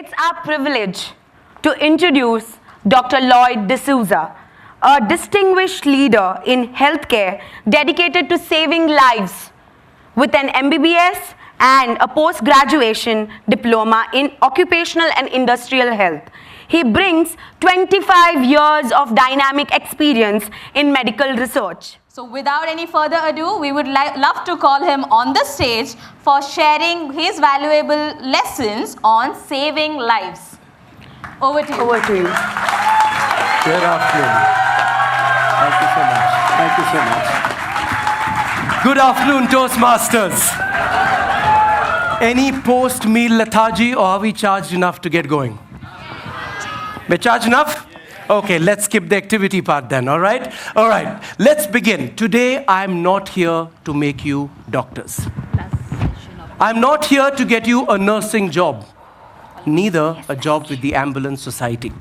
It's our privilege to introduce Dr. Llyod De Souza, a distinguished leader in healthcare dedicated to saving lives with an MBBS and a post-graduation diploma in occupational and industrial health. He brings 25 years of dynamic experience in medical research. So without any further ado, we would love to call him on the stage for sharing his valuable lessons on saving lives. Over to you. Over to you. Good afternoon. Thank you so much. Thank you so much. Good afternoon, Toastmasters. Any post-meal lethargy, or are we charged enough to get going? We're charged enough? Okay, let's skip the activity part then, all right? All right, let's begin. Today, I'm not here to make you doctors. I'm not here to get you a nursing job, neither a job with the ambulance society.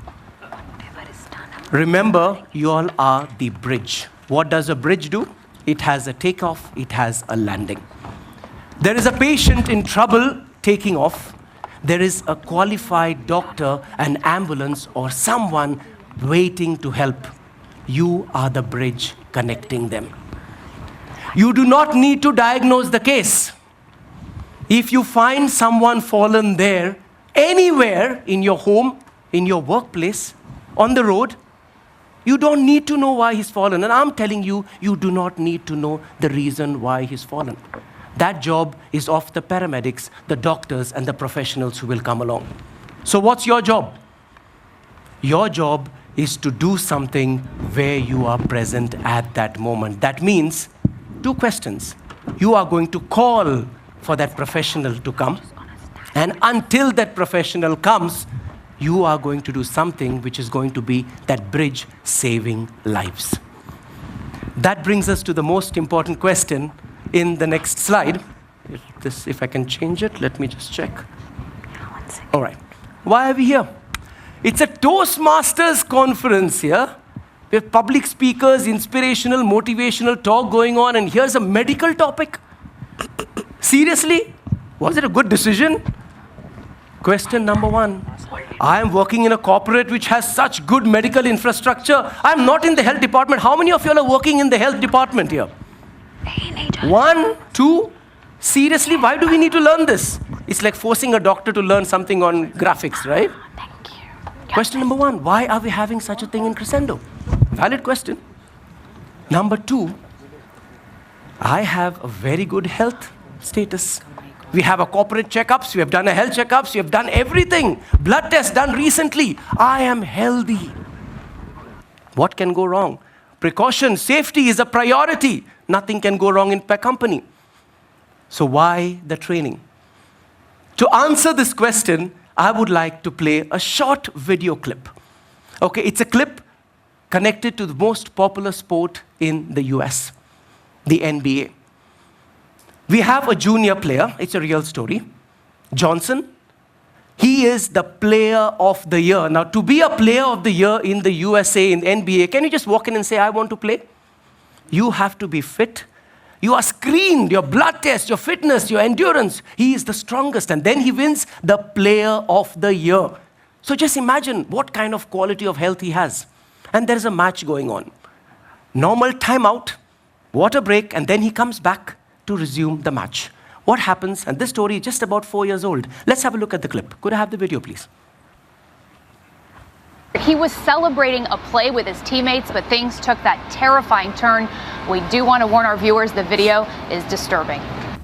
Remember, you all are the bridge. What does a bridge do? It has a takeoff, it has a landing. There is a patient in trouble taking off. There is a qualified doctor, an ambulance, or someone waiting to help. You are the bridge connecting them. You do not need to diagnose the case. If you find someone fallen there, anywhere in your home, in your workplace, on the road, you don't need to know why he's fallen. And I'm telling you, you do not need to know the reason why he's fallen. That job is of the paramedics, the doctors, and the professionals who will come along. So what's your job? Your job is to do something where you are present at that moment. That means 2 questions. You are going to call for that professional to come. And until that professional comes, you are going to do something which is going to be that bridge saving lives. That brings us to the most important question in the next slide. If I can change it, let me just check. All right. Why are we here? It's a Toastmasters conference here. We have public speakers, inspirational, motivational talk going on, and here's a medical topic. Seriously? Was it a good decision? Question number 1. I am working in a corporate which has such good medical infrastructure. I'm not in the health department. How many of you all are working in the health department here? 1, 2. Seriously, why do we need to learn this? It's like forcing a doctor to learn something on graphics, right? Thank you. Question number 1, why are we having such a thing in Crescendo? Valid question. Number 2, I have a very good health status. We have a corporate checkups, we have done a health checkups, we have done everything. Blood test done recently. I am healthy. What can go wrong? Precaution, safety is a priority. Nothing can go wrong in a company. So why the training? To answer this question, I would like to play a short video clip. Okay, it's a clip connected to the most popular sport in the US, the NBA. We have a junior player, it's a real story, Johnson. He is the player of the year. Now, to be a player of the year in the USA, in NBA, can you just walk in and say, I want to play? You have to be fit. You are screened, your blood test, your fitness, your endurance. He is the strongest, and then he wins the player of the year. So just imagine what kind of quality of health he has. And there's a match going on. Normal timeout, water break, and then he comes back to resume the match. What happens? And this story is just about 4 years old. Let's have a look at the clip. Could I have the video, please? He was celebrating a play with his teammates, but things took that terrifying turn. We do want to warn our viewers the video is disturbing.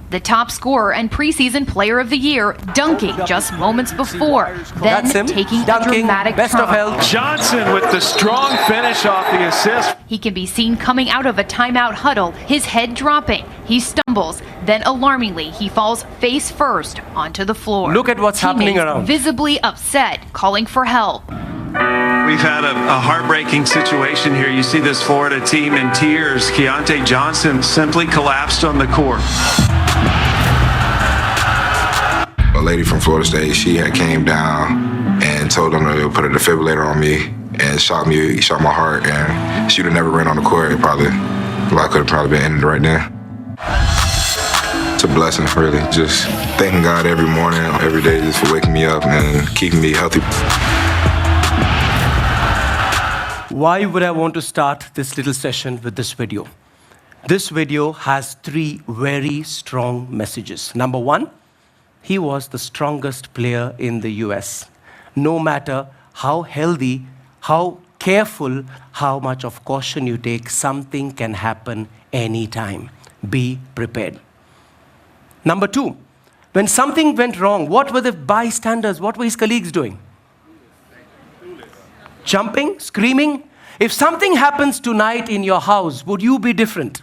The top scorer and preseason player of the year dunking just moments before, then taking a dramatic best turn. Of health. Johnson with the strong finish off the assist. He can be seen coming out of a timeout huddle, his head dropping. He stumbles, then alarmingly, he falls face first onto the floor. Look at what's happening around. Visibly upset, calling for help. We've had a heartbreaking situation here. You see this Florida team in tears. Keontae Johnson simply collapsed on the court. A lady from Florida State, she had came down and told them to put a defibrillator on me and shot my heart, and she would have never ran on the court. Life could have probably been ended right then. It's a blessing, really. Just thanking God every morning, every day, just for waking me up and keeping me healthy. Why would I want to start this little session with this video? This video has 3 very strong messages. Number 1, he was the strongest player in the US. No matter how healthy, how careful, how much of caution you take, something can happen anytime. Be prepared. Number 2, when something went wrong, what were the bystanders, what were his colleagues doing? Jumping, screaming. If something happens tonight in your house, would you be different?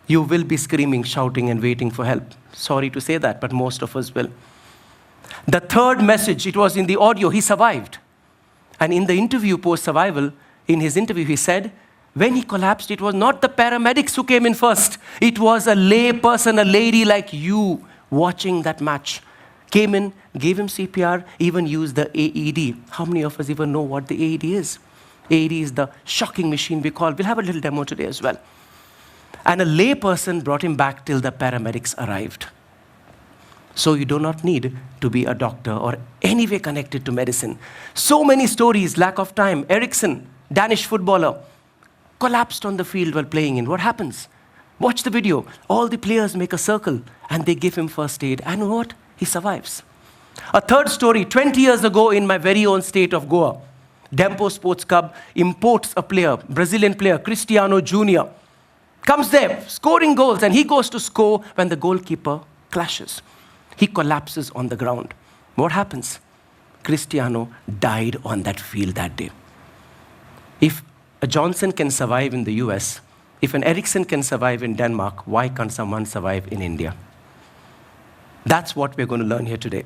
You will be screaming, shouting, and waiting for help. Sorry to say that, but most of us will. The third message, it was in the audio, he survived. And in the interview, post-survival, in his interview, he said, when he collapsed, it was not the paramedics who came in first. It was a lay person, a lady like you, watching that match. Came in, gave him CPR, even used the AED. How many of us even know what the AED is? AED is the shocking machine we call. We'll have a little demo today as well. And a lay person brought him back till the paramedics arrived. So you do not need to be a doctor or any way connected to medicine. So many stories, lack of time. Eriksson, Danish footballer, collapsed on the field while playing in. What happens? Watch the video. All the players make a circle and they give him first aid. And what? He survives. A third story, 20 years ago in my very own state of Goa, Dempo Sports Club imports a player, Brazilian player, Cristiano Jr., comes there, scoring goals, and he goes to score when the goalkeeper clashes. He collapses on the ground. What happens? Cristiano died on that field that day. If a Johnson can survive in the US, if an Eriksson can survive in Denmark, why can't someone survive in India? That's what we're going to learn here today.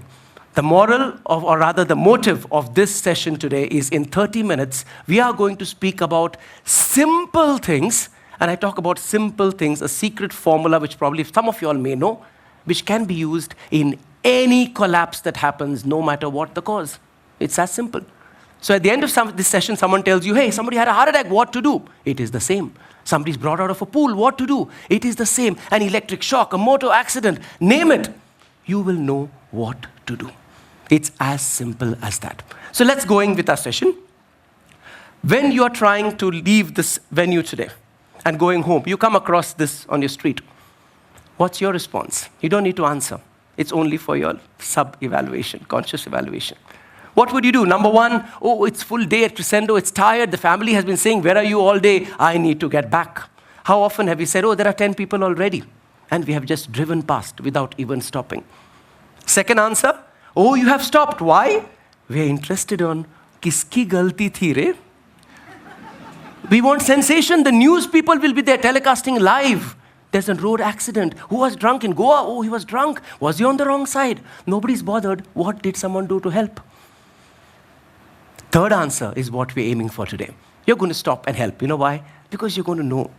The moral of, or rather the motive of this session today is in 30 minutes, we are going to speak about simple things. And I talk about simple things, a secret formula which probably some of you all may know, which can be used in any collapse that happens, no matter what the cause. It's as simple. So at the end of this session, someone tells you, hey, somebody had a heart attack, what to do? It is the same. Somebody's brought out of a pool, what to do? It is the same. An electric shock, a motor accident, name it. You will know what to do. It's as simple as that. So let's go in with our session. When you are trying to leave this venue today, and going home, you come across this on your street. What's your response? You don't need to answer. It's only for your sub-evaluation, conscious evaluation. What would you do? Number 1, oh, it's full day at Crescendo, it's tired, the family has been saying, where are you all day? I need to get back. How often have we said, oh, there are 10 people already, and we have just driven past without even stopping? Second answer, oh, you have stopped. Why? We are interested on, kiski galti thi re? We want sensation. The news people will be there telecasting live. There's a road accident. Who was drunk in Goa? Oh, he was drunk. Was he on the wrong side? Nobody's bothered. What did someone do to help? Third answer is what we're aiming for today. You're going to stop and help. You know why? Because you're going to know.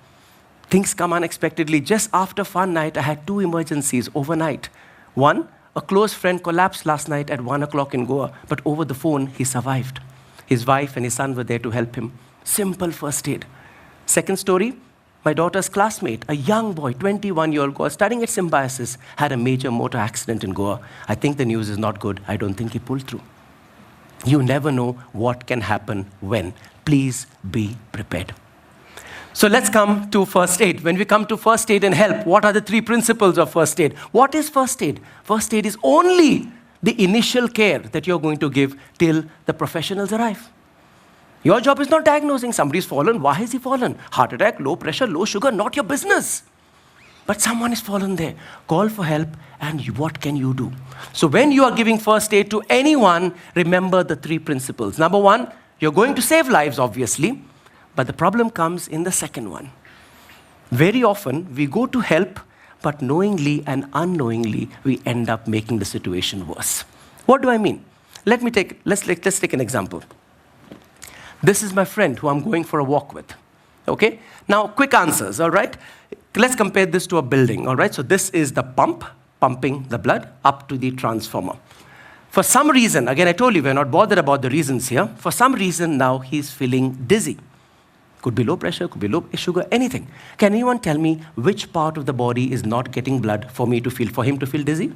Things come unexpectedly. Just after fun night, I had 2 emergencies overnight. One, a close friend collapsed last night at 1 o'clock in Goa, but over the phone, he survived. His wife and his son were there to help him. Simple first aid. Second story, my daughter's classmate, a young boy, 21-year-old Goa, studying at Symbiosis, had a major motor accident in Goa. I think the news is not good. I don't think he pulled through. You never know what can happen when. Please be prepared. So let's come to first aid. When we come to first aid and help, what are the 3 principles of first aid? What is first aid? First aid is only the initial care that you're going to give till the professionals arrive. Your job is not diagnosing somebody's fallen. Why has he fallen? Heart attack, low pressure, low sugar, not your business. But someone is fallen there. Call for help, and what can you do? So when you are giving first aid to anyone, remember the 3 principles. Number 1, you're going to save lives, obviously, but the problem comes in the second one. Very often, we go to help, but knowingly and unknowingly, we end up making the situation worse. What do I mean? Let's take an example. This is my friend who I'm going for a walk with. Okay? Now, quick answers, all right? Let's compare this to a building, all right? So this is the pump, pumping the blood up to the transformer. For some reason, again, I told you, we're not bothered about the reasons here. For some reason, now he's feeling dizzy. Could be low pressure, could be low sugar, anything. Can anyone tell me which part of the body is not getting blood for him to feel dizzy?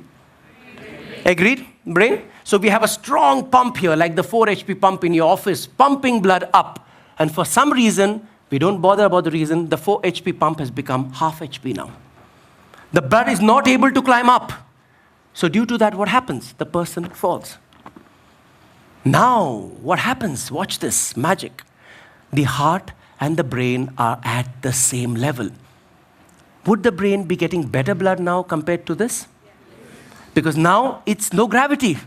Agreed? Brain? So we have a strong pump here, like the 4 HP pump in your office, pumping blood up. And for some reason, we don't bother about the reason, the 4 HP pump has become half HP now. The blood is not able to climb up. So due to that, what happens? The person falls. Now, what happens? Watch this magic. The heart and the brain are at the same level. Would the brain be getting better blood now compared to this? Because now it's no gravity.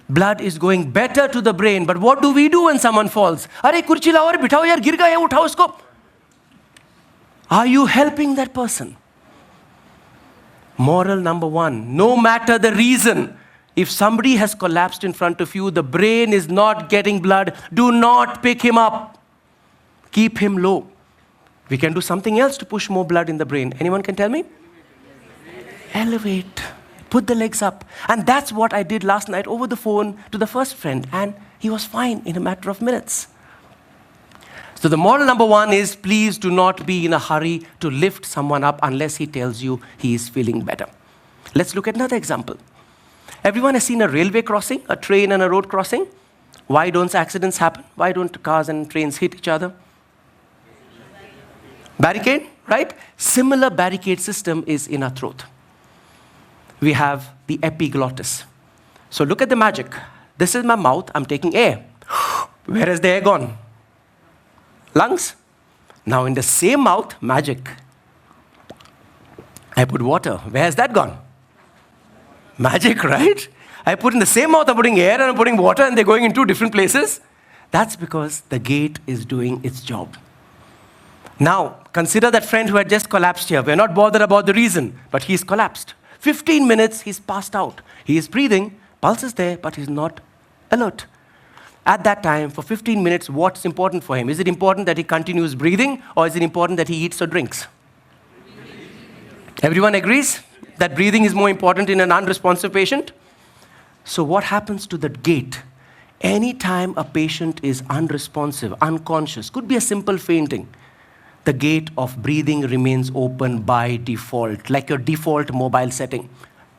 Blood is going better to the brain. But what do we do when someone falls? Arey kurchi lao aur bithao yaar, gir gaya, uthao usko. Are you helping that person? Moral number 1, no matter the reason, if somebody has collapsed in front of you, the brain is not getting blood, do not pick him up. Keep him low. We can do something else to push more blood in the brain. Anyone can tell me? Elevate. Put the legs up. And that's what I did last night over the phone to the first friend. And he was fine in a matter of minutes. So the moral number 1 is, please do not be in a hurry to lift someone up unless he tells you he is feeling better. Let's look at another example. Everyone has seen a railway crossing, a train and a road crossing. Why don't accidents happen? Why don't cars and trains hit each other? Barricade, right? Similar barricade system is in our throat. We have the epiglottis. So look at the magic. This is my mouth. I'm taking air. Where has the air gone? Lungs. Now in the same mouth, magic. I put water. Where has that gone? Magic, right? I put in the same mouth, I'm putting air and I'm putting water and they're going in 2 different places. That's because the gate is doing its job. Now, consider that friend who had just collapsed here. We're not bothered about the reason, but he's collapsed. 15 minutes, he's passed out. He is breathing, pulse is there, but he's not alert. At that time, for 15 minutes, what's important for him? Is it important that he continues breathing, or is it important that he eats or drinks? Everyone agrees that breathing is more important in an unresponsive patient? So what happens to the gate? Anytime a patient is unresponsive, unconscious, could be a simple fainting, the gate of breathing remains open by default, like your default mobile setting.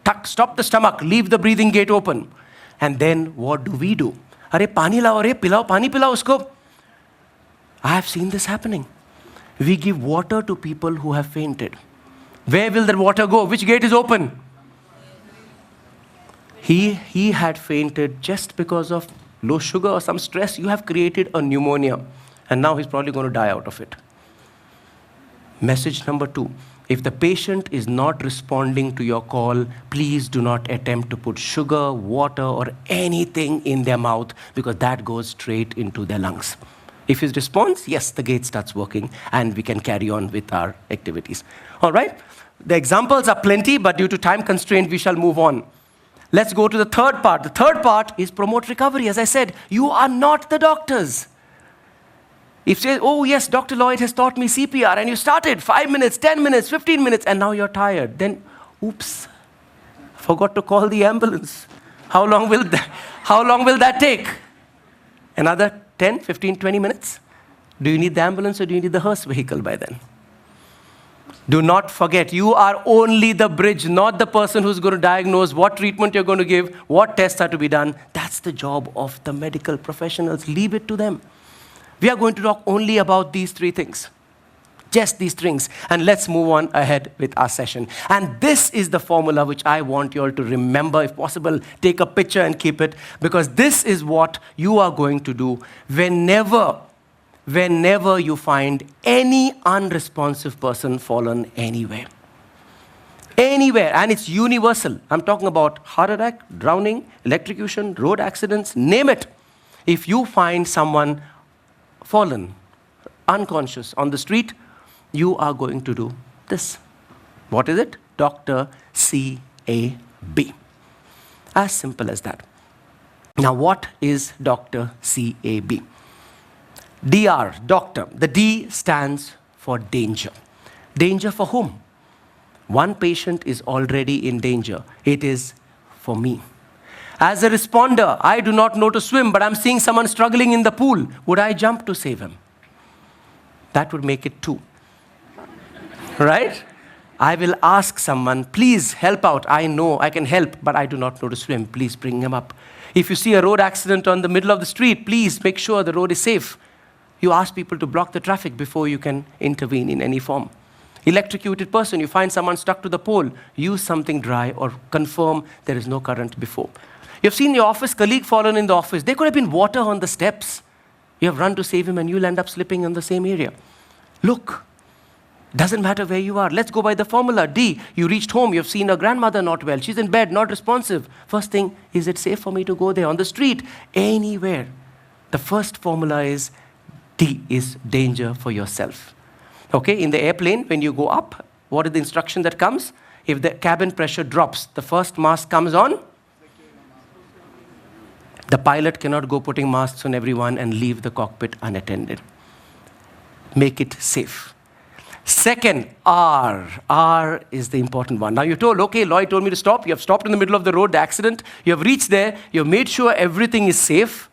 Tuck, stop the stomach, leave the breathing gate open. And then what do? Arey pani lao, arey pilao, pani pilao usko. I have seen this happening. We give water to people who have fainted. Where will that water go? Which gate is open? He had fainted just because of low sugar or some stress. You have created a pneumonia. And now he's probably going to die out of it. Message number 2. If the patient is not responding to your call, please do not attempt to put sugar, water, or anything in their mouth, because that goes straight into their lungs. If he responds, yes, the gate starts working and we can carry on with our activities. All right? The examples are plenty, but due to time constraint, we shall move on. Let's go to the third part. The third part is promote recovery. As I said, you are not the doctors. If you say, oh yes, Dr. Llyod has taught me CPR, and you started 5 minutes, 10 minutes, 15 minutes, and now you're tired, then oops, forgot to call the ambulance. How long will that take? Another 10, 15, 20 minutes? Do you need the ambulance or do you need the hearse vehicle by then? Do not forget, you are only the bridge, not the person who's going to diagnose what treatment you're going to give, what tests are to be done. That's the job of the medical professionals. Leave it to them. We are going to talk only about these 3 things. Just these things. And let's move on ahead with our session. And this is the formula which I want you all to remember. If possible, take a picture and keep it, because this is what you are going to do whenever you find any unresponsive person fallen anywhere. Anywhere. And it's universal. I'm talking about heart attack, drowning, electrocution, road accidents, name it. If you find someone fallen, unconscious on the street, you are going to do this. What is it? Dr. CAB. As simple as that. Now, what is Dr. CAB? DR, doctor. The D stands for danger. Danger for whom? One patient is already in danger. It is for me. As a responder, I do not know to swim, but I'm seeing someone struggling in the pool. Would I jump to save him? That would make it 2. Right? I will ask someone, please help out. I know I can help, but I do not know to swim. Please bring him up. If you see a road accident on the middle of the street, please make sure the road is safe. You ask people to block the traffic before you can intervene in any form. Electrocuted person, you find someone stuck to the pole, use something dry or confirm there is no current before. You've seen your office colleague fallen in the office. There could have been water on the steps. You have run to save him and you'll end up slipping in the same area. Look, doesn't matter where you are. Let's go by the formula. D, you reached home, you've seen a grandmother not well. She's in bed, not responsive. First thing, is it safe for me to go there? On the street, anywhere. The first formula is D, is danger for yourself. Okay, in the airplane, when you go up, what is the instruction that comes? If the cabin pressure drops, the first mask comes on. The pilot cannot go putting masks on everyone and leave the cockpit unattended. Make it safe. Second, R. R is the important one. Now you're told, okay, Lloyd told me to stop. You have stopped in the middle of the road, the accident. You have reached there. You have made sure everything is safe.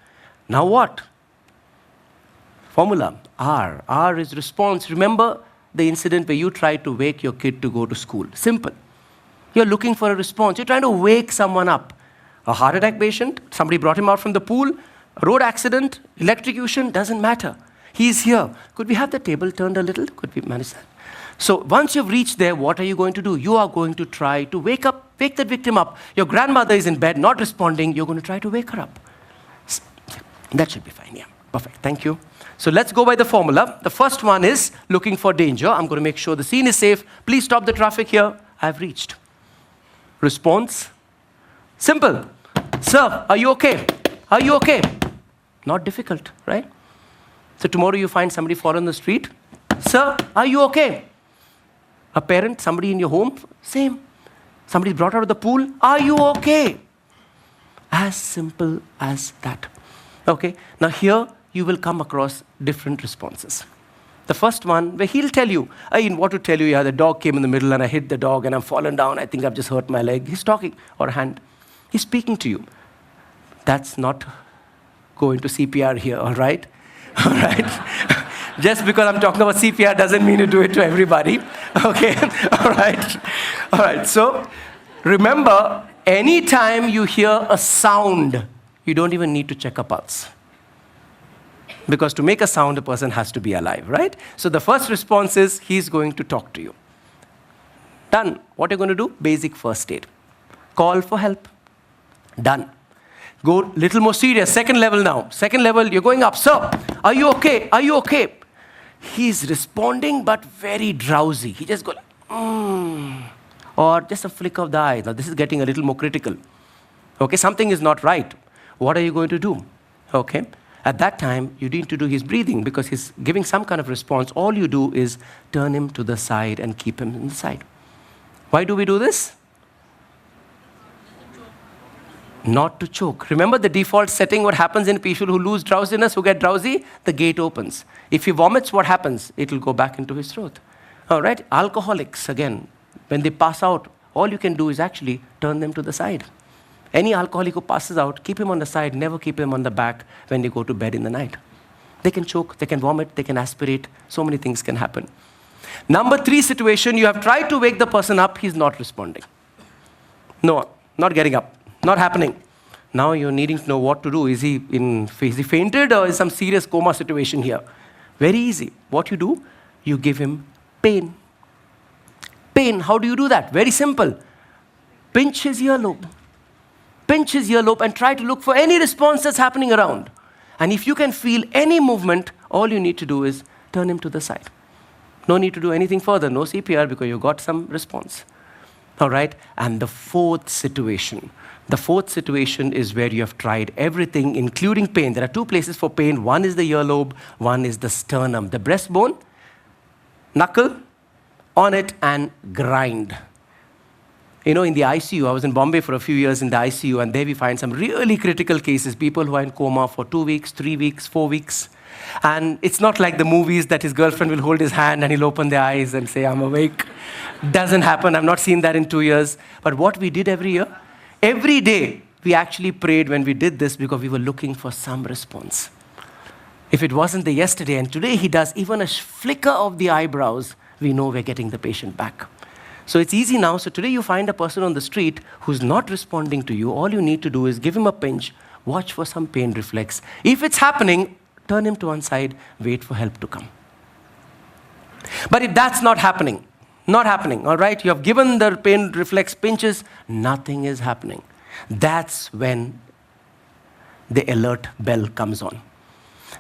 Now what? Formula, R. R is response. Remember the incident where you tried to wake your kid to go to school. Simple. You're looking for a response. You're trying to wake someone up. A heart attack patient, somebody brought him out from the pool, a road accident, electrocution, doesn't matter. He's here. Could we have the table turned a little? Could we manage that? So once you've reached there, what are you going to do? You are going to try to wake that victim up. Your grandmother is in bed, not responding. You're going to try to wake her up. That should be fine, yeah. Perfect, thank you. So let's go by the formula. The first one is looking for danger. I'm going to make sure the scene is safe. Please stop the traffic here. I've reached. Response. Simple. Sir, are you okay? Are you okay? Not difficult, right? So tomorrow you find somebody fall on the street. Sir, are you okay? A parent, somebody in your home, same. Somebody brought out of the pool. Are you okay? As simple as that. Okay, now here you will come across different responses. The first one, where he'll tell you, what to tell you, yeah, the dog came in the middle and I hit the dog and I'm fallen down. I think I've just hurt my leg. He's talking, or hand. He's speaking to you. That's not going to CPR here, all right? All right? Just because I'm talking about CPR doesn't mean you do it to everybody. Okay, all right? All right, so remember, anytime you hear a sound, you don't even need to check a pulse. Because to make a sound, a person has to be alive, right? So the first response is, he's going to talk to you. Done. What are you going to do? Basic first aid. Call for help. Done. Go little more serious. Second level now. Second level, you're going up. Sir, are you okay? Are you okay? He's responding, but very drowsy. He just goes, or just a flick of the eye. Now, this is getting a little more critical. Okay, something is not right. What are you going to do? Okay. At that time, you need to do his breathing because he's giving some kind of response. All you do is turn him to the side and keep him in the side. Why do we do this? Not to choke. Remember the default setting, what happens in people who lose drowsiness, who get drowsy? The gate opens. If he vomits, what happens? It will go back into his throat. All right, alcoholics, again, when they pass out, all you can do is actually turn them to the side. Any alcoholic who passes out, keep him on the side, never keep him on the back when they go to bed in the night. They can choke, they can vomit, they can aspirate, so many things can happen. Number 3 situation, you have tried to wake the person up, he's not responding. No, not getting up. Not happening. Now you're needing to know what to do. Is he fainted or is some serious coma situation here? Very easy. What you do, you give him pain. Pain, how do you do that? Very simple. Pinch his earlobe. Pinch his earlobe and try to look for any response that's happening around. And if you can feel any movement, all you need to do is turn him to the side. No need to do anything further. No CPR because you got some response. All right? And the fourth situation. The fourth situation is where you have tried everything, including pain. There are 2 places for pain. One is the earlobe, one is the sternum. The breastbone, knuckle on it and grind. You know, in the ICU, I was in Bombay for a few years in the ICU, and there we find some really critical cases, people who are in coma for 2 weeks, 3 weeks, 4 weeks. And it's not like the movies that his girlfriend will hold his hand and he'll open their eyes and say, I'm awake. Doesn't happen. I've not seen that in 2 years. But what we did every year, every day, we actually prayed when we did this because we were looking for some response. If it wasn't the yesterday and today he does even a flicker of the eyebrows, we know we're getting the patient back. So it's easy now. So today you find a person on the street who's not responding to you. All you need to do is give him a pinch, watch for some pain reflex. If it's happening, turn him to one side, wait for help to come. But if that's not happening, all right, you have given the pain reflex pinches, nothing is happening. That's when the alert bell comes on.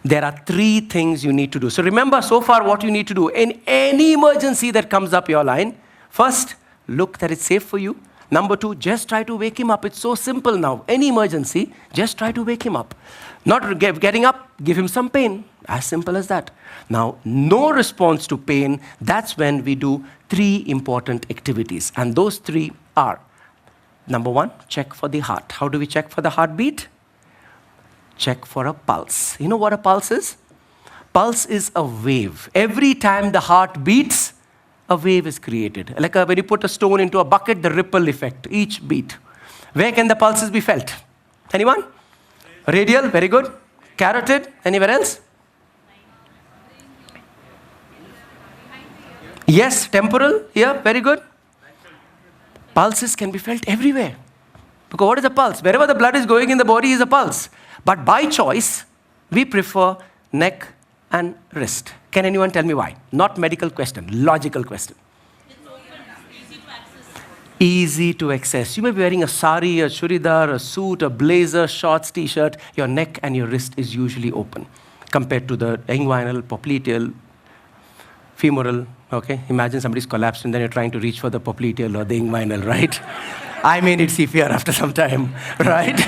There are 3 things you need to do. So remember so far what you need to do. In any emergency that comes up your line, first, look that it's safe for you. Number 2, just try to wake him up. It's so simple now. Any emergency, just try to wake him up. Not getting up, give him some pain. As simple as that. Now, no response to pain, that's when we do 3 important activities. And those 3 are, number 1, check for the heart. How do we check for the heartbeat? Check for a pulse. You know what a pulse is? Pulse is a wave. Every time the heart beats, a wave is created. Like when you put a stone into a bucket, the ripple effect, each beat. Where can the pulses be felt? Anyone? Radial, very good. Carotid, anywhere else? Yes, temporal, yeah, very good. Pulses can be felt everywhere. Because what is a pulse? Wherever the blood is going in the body is a pulse. But by choice, we prefer neck and wrist. Can anyone tell me why? Not medical question, logical question. Easy to access. You may be wearing a sari, a churidar, a suit, a blazer, shorts, t-shirt. Your neck and your wrist is usually open compared to the inguinal, popliteal, femoral. Okay, imagine somebody's collapsed and then you're trying to reach for the popliteal or the inguinal, right? I may need CPR after some time, right?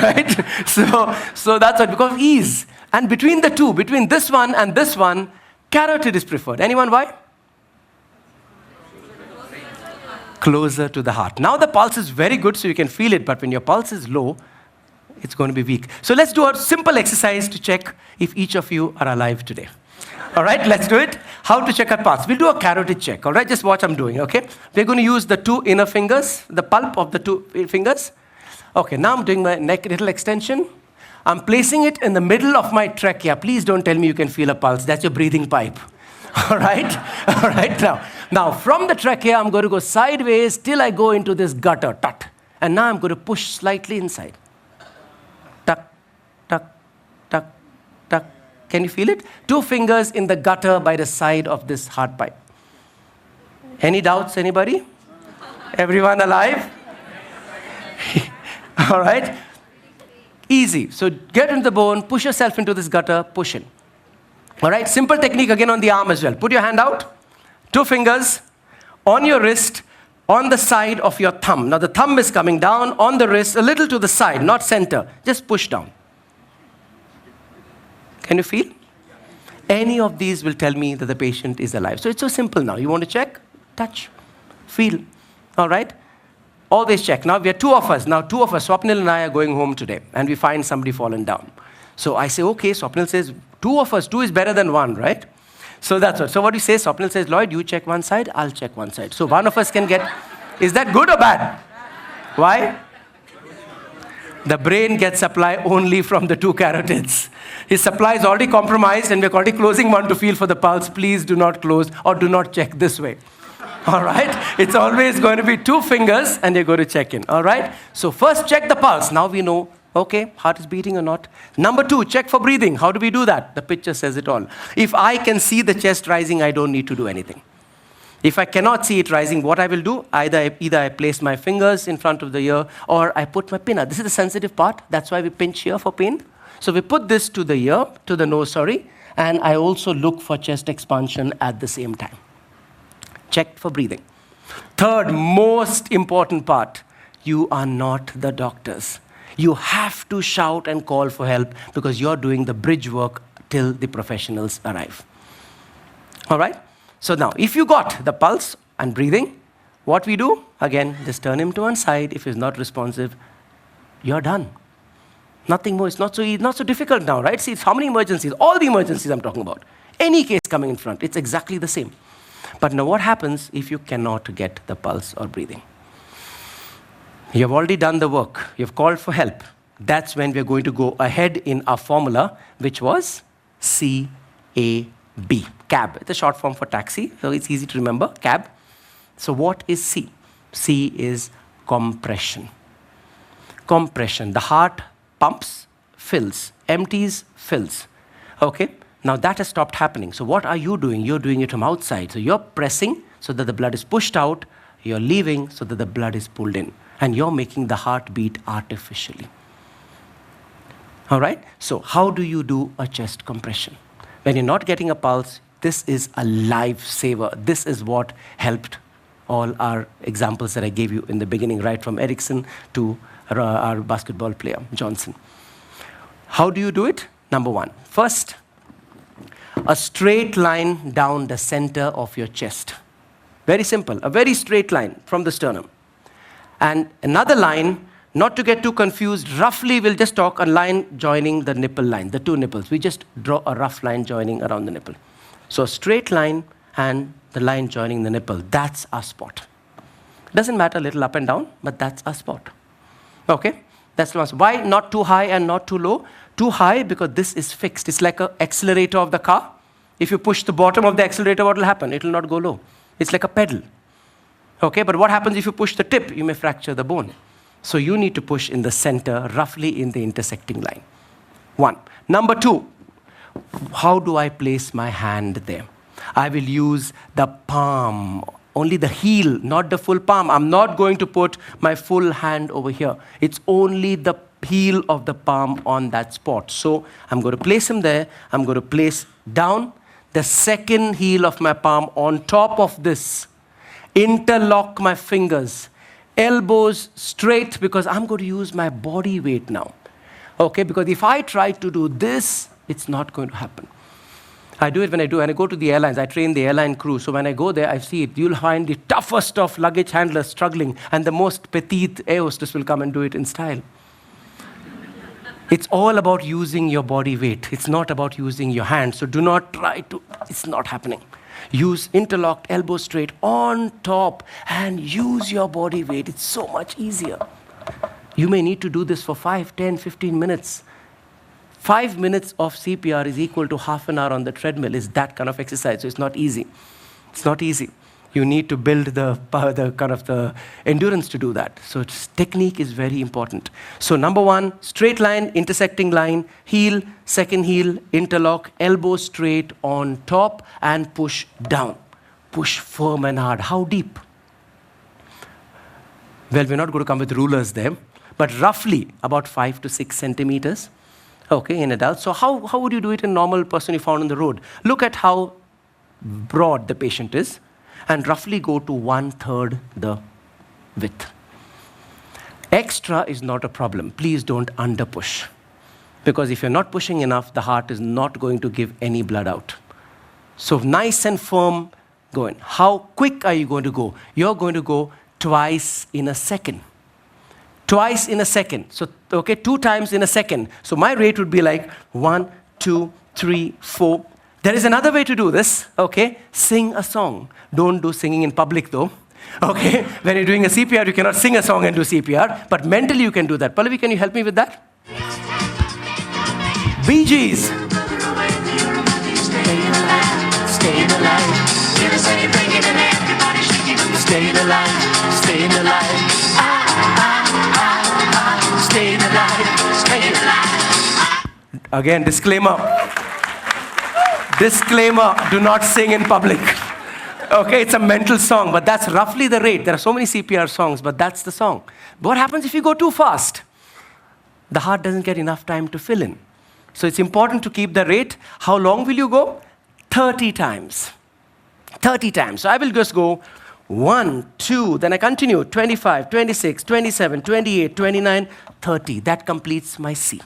Right? So that's what, because of ease. And between the two, between this one and this one, carotid is preferred. Anyone why? Closer to the heart. Now the pulse is very good, so you can feel it, but when your pulse is low, it's going to be weak. So let's do a simple exercise to check if each of you are alive today. All right, let's do it. How to check our pulse? We'll do a carotid check, all right? Just watch I'm doing, okay? We're going to use the 2 inner fingers, the pulp of the 2 fingers. Okay, now I'm doing my neck little extension. I'm placing it in the middle of my trachea. Please don't tell me you can feel a pulse. That's your breathing pipe. All right? All right, now from the trachea, I'm going to go sideways till I go into this gutter, tut. And now I'm going to push slightly inside. Tuck, tuck, tuck, tuck. Can you feel it? 2 fingers in the gutter by the side of this heart pipe. Any doubts, anybody? Everyone alive? All right? Easy. So get into the bone, push yourself into this gutter, push in. All right? Simple technique again on the arm as well. Put your hand out, 2 fingers on your wrist, on the side of your thumb. Now the thumb is coming down on the wrist, a little to the side, not center. Just push down. Can you feel? Any of these will tell me that the patient is alive. So it's so simple now. You want to check? Touch. Feel. All right? Always check. Now we are 2 of us. Now 2 of us, Swapnil and I, are going home today. And we find somebody fallen down. So I say, okay. Swapnil says, 2 of us. 2 is better than 1, right? So that's what. So what do you say? Swapnil says, Lloyd, you check one side. I'll check one side. So one of us can get... Is that good or bad? Why? The brain gets supply only from the 2 carotids. His supply is already compromised and we're already closing one to feel for the pulse. Please do not close or do not check this way. All right? It's always going to be 2 fingers and you're going to check in. All right? So first check the pulse. Now we know, okay, heart is beating or not. Number 2, check for breathing. How do we do that? The picture says it all. If I can see the chest rising, I don't need to do anything. If I cannot see it rising, what I will do, either I place my fingers in front of the ear or I put my pinna. This is the sensitive part. That's why we pinch here for pain. So we put this to the ear, to the nose, and I also look for chest expansion at the same time. Check for breathing. Third most important part, you are not the doctors. You have to shout and call for help because you're doing the bridge work till the professionals arrive. All right? So now, if you got the pulse and breathing, what we do? Again, just turn him to one side. If he's not responsive, you're done. Nothing more. It's not so difficult now, right? See, it's how many emergencies? All the emergencies I'm talking about. Any case coming in front, it's exactly the same. But now what happens if you cannot get the pulse or breathing? You have already done the work. You've called for help. That's when we're going to go ahead in our formula, which was C-A-B. Cab. It's a short form for taxi, so it's easy to remember. Cab. So what is C? C is compression. Compression. The heart pumps, fills, empties, fills. Okay? Now that has stopped happening. So what are you doing? You're doing it from outside. So you're pressing so that the blood is pushed out. You're leaving so that the blood is pulled in. And you're making the heart beat artificially. All right? So how do you do a chest compression? When you're not getting a pulse, this is a lifesaver. This is what helped all our examples that I gave you in the beginning, right from Erickson to our basketball player, Johnson. How do you do it? Number one, first, a straight line down the center of your chest. Very simple, a very straight line from the sternum. And another line, not to get too confused, roughly we'll just talk a line joining the nipple line, the two nipples. We just draw a rough line joining around the nipple. So a straight line and the line joining the nipple, that's our spot. Doesn't matter, a little up and down, but that's our spot. Okay? That's the one. Why not too high and not too low? Too high because this is fixed. It's like an accelerator of the car. If you push the bottom of the accelerator, what will happen? It will not go low. It's like a pedal. Okay, but what happens if you push the tip? You may fracture the bone. So you need to push in the center, roughly in the intersecting line. One. Number two, how do I place my hand there? I will use the palm, only the heel, not the full palm. I'm not going to put my full hand over here. It's only the heel of the palm on that spot. So I'm going to place him there. I'm going to place down the second heel of my palm on top of this. Interlock my fingers. Elbows straight because I'm going to use my body weight now. Okay, because if I try to do this, it's not going to happen. I do it when I go to the airlines. I train the airline crew. So when I go there, I see it. You'll find the toughest of luggage handlers struggling, and the most petite air hostess will come and do it in style. It's all about using your body weight. It's not about using your hands. So do not try to, it's not happening. Use interlocked, elbow straight on top and use your body weight. It's so much easier. You may need to do this for 5, 10, 15 minutes. 5 minutes of CPR is equal to half an hour on the treadmill. Is that kind of exercise. So it's not easy. It's not easy. You need to build the endurance to do that. So technique is very important. So number one, straight line, intersecting line, heel, second heel, interlock, elbow straight on top and push down. Push firm and hard. How deep? Well, we're not going to come with rulers there, but roughly about 5 to 6 centimeters. Okay, in adults. So how would you do it in a normal person you found on the road? Look at how broad the patient is and roughly go to 1/3 the width. Extra is not a problem. Please don't underpush. Because if you're not pushing enough, the heart is not going to give any blood out. So nice and firm going. How quick are you going to go? You're going to go twice in a second. Twice in a second. So, okay, 2 times in a second. So my rate would be like 1, 2, 3, 4. There is another way to do this, okay? Sing a song. Don't do singing in public though. Okay? When you're doing a CPR, you cannot sing a song and do CPR, but mentally you can do that. Pallavi, can you help me with that? Bee Gees. Stay alive. Stay alive. Stay alive. Stay alive. Stay alive. Again, disclaimer. Disclaimer, do not sing in public. Okay, it's a mental song, but that's roughly the rate. There are so many CPR songs, but that's the song. But what happens if you go too fast? The heart doesn't get enough time to fill in. So it's important to keep the rate. How long will you go? 30 times. 30 times. So I will just go 1, 2, then I continue, 25, 26, 27, 28, 29, 30. That completes my C.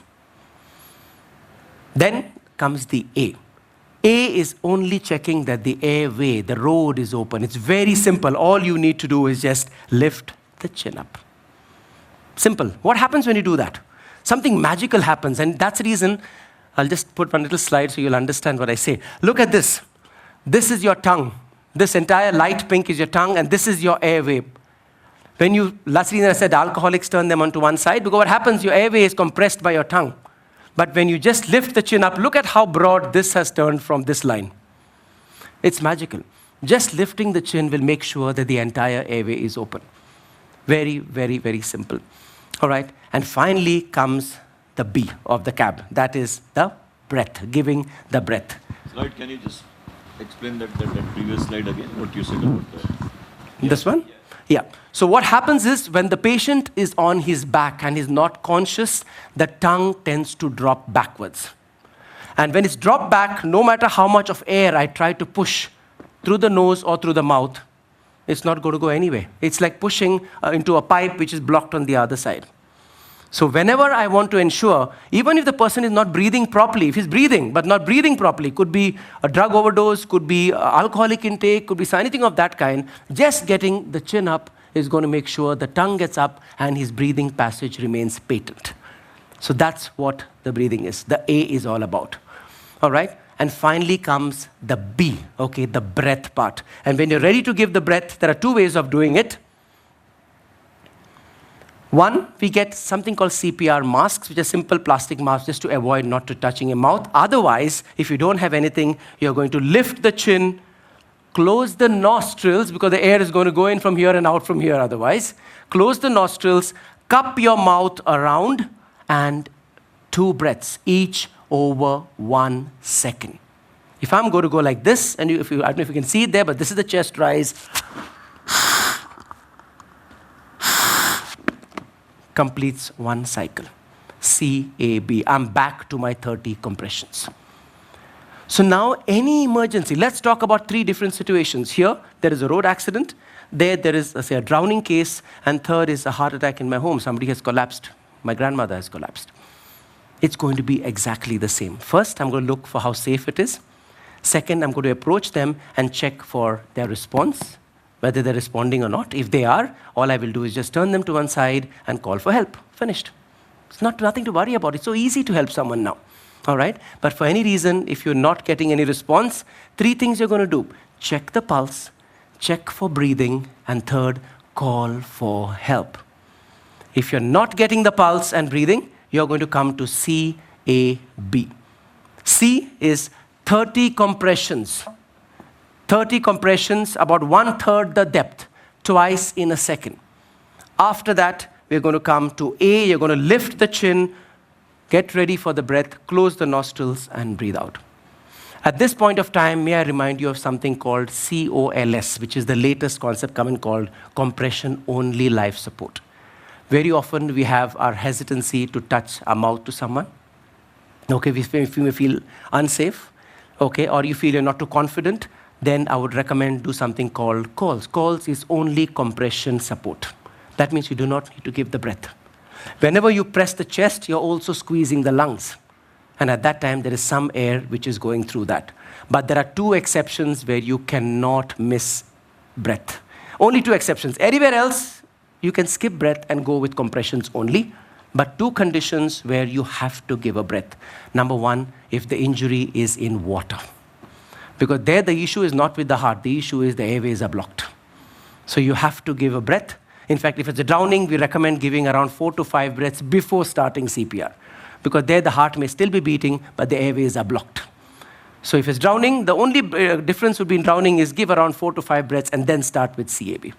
Then comes the A. A is only checking that the airway, the road is open. It's very simple. All you need to do is just lift the chin up. Simple. What happens when you do that? Something magical happens, and that's the reason I'll just put one little slide so you'll understand what I say. Look at this. This is your tongue. This entire light pink is your tongue, and this is your airway. When you, last reason I said alcoholics turn them onto one side, because what happens, your airway is compressed by your tongue. But when you just lift the chin up, look at how broad this has turned from this line. It's magical. Just lifting the chin will make sure that the entire airway is open. Very, very, very simple. All right. And finally comes the B of the CAB. That is the breath, giving the breath. Lloyd, can you just explain that previous slide again, what you said about that? This one? Yeah. So what happens is when the patient is on his back and is not conscious, the tongue tends to drop backwards. And when it's dropped back, no matter how much of air I try to push through the nose or through the mouth, it's not going to go anywhere. It's like pushing into a pipe which is blocked on the other side. So whenever I want to ensure, even if the person is not breathing properly, if he's breathing but not breathing properly, could be a drug overdose, could be alcoholic intake, could be anything of that kind, just getting the chin up is going to make sure the tongue gets up and his breathing passage remains patent. So that's what the breathing is. The A is all about. All right? And finally comes the B, okay, the breath part. And when you're ready to give the breath, there are two ways of doing it. One, we get something called CPR masks, which are simple plastic masks just to avoid not to touching your mouth. Otherwise, if you don't have anything, you're going to lift the chin, close the nostrils, because the air is going to go in from here and out from here otherwise. Close the nostrils, cup your mouth around, and 2 breaths, each over 1 second. If I'm going to go like this, and I don't know if you can see it there, but this is the chest rise. Completes 1 cycle. CAB. I'm back to my 30 compressions. So now any emergency, let's talk about 3 different situations. Here, there is a road accident. There is, say, a drowning case. And third is a heart attack in my home. Somebody has collapsed. My grandmother has collapsed. It's going to be exactly the same. First, I'm going to look for how safe it is. Second, I'm going to approach them and check for their response, whether they're responding or not. If they are, all I will do is just turn them to one side and call for help. Finished. It's nothing to worry about. It's so easy to help someone now. All right? But for any reason, if you're not getting any response, 3 things you're going to do. Check the pulse, check for breathing, and third, call for help. If you're not getting the pulse and breathing, you're going to come to CAB. C is 30 compressions. 30 compressions, about 1/3 the depth, twice in a second. After that, we're going to come to A. You're going to lift the chin, get ready for the breath, close the nostrils, and breathe out. At this point of time, may I remind you of something called COLS, which is the latest concept coming called compression-only life support. Very often, we have our hesitancy to touch our mouth to someone. Okay, if you may feel unsafe, okay, or you feel you're not too confident, then I would recommend do something called COLS. COLS is only compression support. That means you do not need to give the breath. Whenever you press the chest, you're also squeezing the lungs. And at that time, there is some air which is going through that. But there are 2 exceptions where you cannot miss breath. Only 2 exceptions. Anywhere else, you can skip breath and go with compressions only. But 2 conditions where you have to give a breath. Number 1, if the injury is in water. Because there the issue is not with the heart. The issue is the airways are blocked. So you have to give a breath. In fact, if it's a drowning, we recommend giving around 4 to 5 breaths before starting CPR. Because there the heart may still be beating, but the airways are blocked. So if it's drowning, the only difference would be in drowning is give around 4 to 5 breaths and then start with CAB.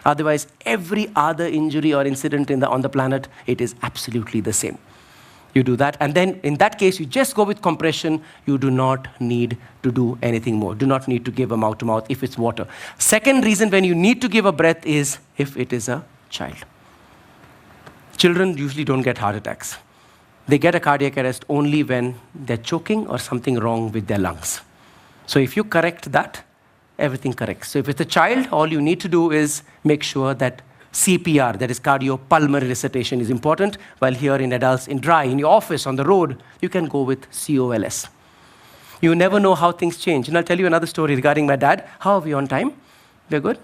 Otherwise, every other injury or incident on the planet, it is absolutely the same. You do that, and then in that case, you just go with compression. You do not need to do anything more. Do not need to give a mouth-to-mouth if it's water. Second reason when you need to give a breath is if it is a child. Children usually don't get heart attacks. They get a cardiac arrest only when they're choking or something wrong with their lungs. So if you correct that, everything corrects. So if it's a child, all you need to do is make sure that CPR, that is Cardiopulmonary Resuscitation, is important, while here in adults, in dry, in your office, on the road, you can go with COLS. You never know how things change. And I'll tell you another story regarding my dad. How are we on time? We're good?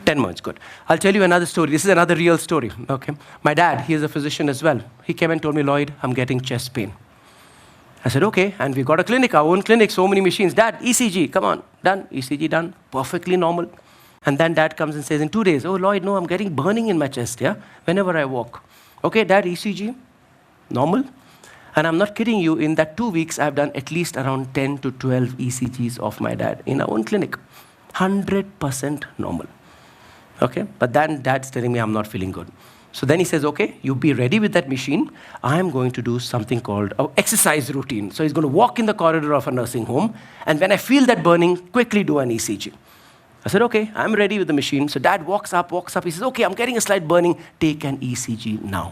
10 months, good. I'll tell you another story. This is another real story, okay? My dad, he is a physician as well. He came and told me, Lloyd, I'm getting chest pain. I said, okay, and we got a clinic, our own clinic, so many machines. Dad, ECG, come on, done, ECG done, perfectly normal. And then dad comes and says in 2 days, oh, Lloyd, no, I'm getting burning in my chest, yeah, whenever I walk. Okay, dad, ECG, normal. And I'm not kidding you, in that 2 weeks, I've done at least around 10 to 12 ECGs of my dad in our own clinic. 100% normal. Okay? But then dad's telling me I'm not feeling good. So then he says, okay, you be ready with that machine. I'm going to do something called an exercise routine. So he's going to walk in the corridor of a nursing home, and when I feel that burning, quickly do an ECG. I said, okay, I'm ready with the machine. So dad walks up. He says, okay, I'm getting a slight burning. Take an ECG now.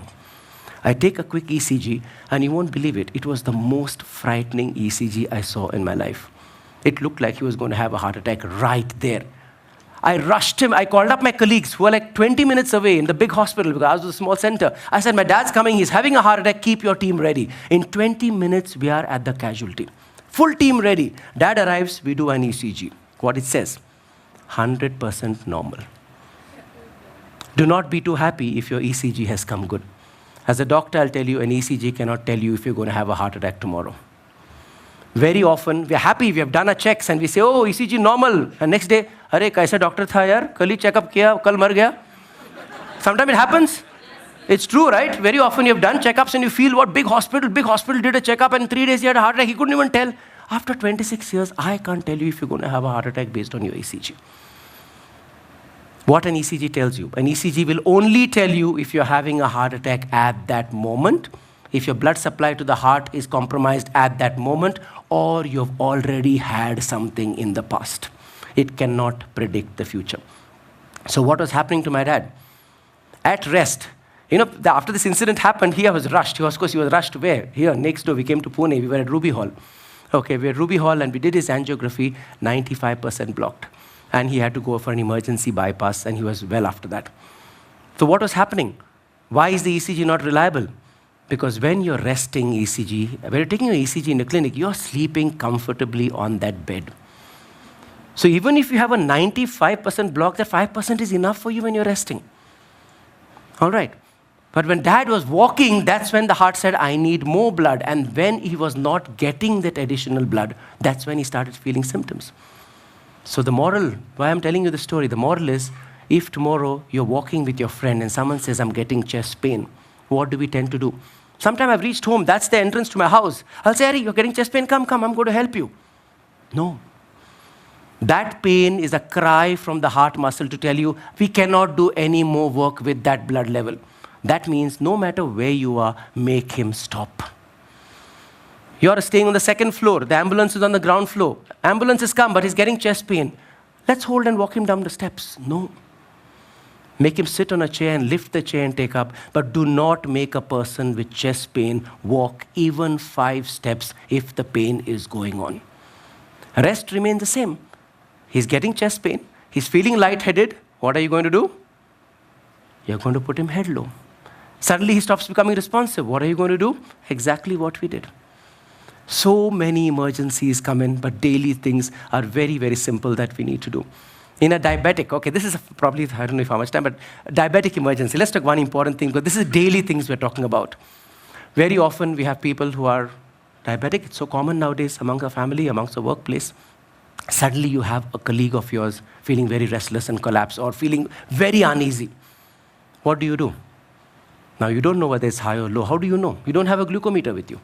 I take a quick ECG, and you won't believe it. It was the most frightening ECG I saw in my life. It looked like he was going to have a heart attack right there. I rushed him. I called up my colleagues who were like 20 minutes away in the big hospital because I was a small center. I said, my dad's coming. He's having a heart attack. Keep your team ready. In 20 minutes, we are at the casualty. Full team ready. Dad arrives. We do an ECG. What it says, 100% normal. Do not be too happy if your ECG has come good. As a doctor, I'll tell you, an ECG cannot tell you if you're going to have a heart attack tomorrow. Very often, we're happy, we have done our checks, and we say, oh, ECG normal. And next day, अरे कैसा doctor था यार, कल ही checkup किया, कल मर गया. Sometimes it happens. It's true, right? Very often you have done checkups and you feel what big hospital did a checkup and 3 days he had a heart attack. He couldn't even tell. After 26 years, I can't tell you if you're going to have a heart attack based on your ECG. What an ECG tells you. An ECG will only tell you if you're having a heart attack at that moment, if your blood supply to the heart is compromised at that moment, or you've already had something in the past. It cannot predict the future. So what was happening to my dad? At rest, after this incident happened, he was rushed. He was rushed where? Here, next door. We came to Pune. We were at Ruby Hall. Okay, we were at Ruby Hall and we did his angiography, 95% blocked. And he had to go for an emergency bypass and he was well after that. So what was happening? Why is the ECG not reliable? Because when you're resting ECG, when you're taking an ECG in the clinic, you're sleeping comfortably on that bed. So even if you have a 95% block, that 5% is enough for you when you're resting. All right. But when dad was walking, that's when the heart said, I need more blood. And when he was not getting that additional blood, that's when he started feeling symptoms. So the moral, why I'm telling you the story, the moral is, if tomorrow you're walking with your friend and someone says, I'm getting chest pain, what do we tend to do? Sometime I've reached home, that's the entrance to my house. I'll say, Harry, you're getting chest pain, come, I'm going to help you. No. That pain is a cry from the heart muscle to tell you, we cannot do any more work with that blood level. That means no matter where you are, make him stop. You're staying on the second floor, the ambulance is on the ground floor. Ambulance has come, but he's getting chest pain. Let's hold and walk him down the steps. No. Make him sit on a chair and lift the chair and take up, but do not make a person with chest pain walk even 5 steps if the pain is going on. Rest remains the same. He's getting chest pain. He's feeling lightheaded. What are you going to do? You're going to put him head low. Suddenly he stops becoming responsive. What are you going to do? Exactly what we did. So many emergencies come in, but daily things are very, very simple that we need to do. In a diabetic, okay, this is probably, I don't know how much time, but diabetic emergency. Let's talk one important thing, because this is daily things we're talking about. Very often we have people who are diabetic. It's so common nowadays amongst our family, amongst the workplace. Suddenly you have a colleague of yours feeling very restless and collapse or feeling very uneasy. What do? Now you don't know whether it's high or low. How do you know? You don't have a glucometer with you.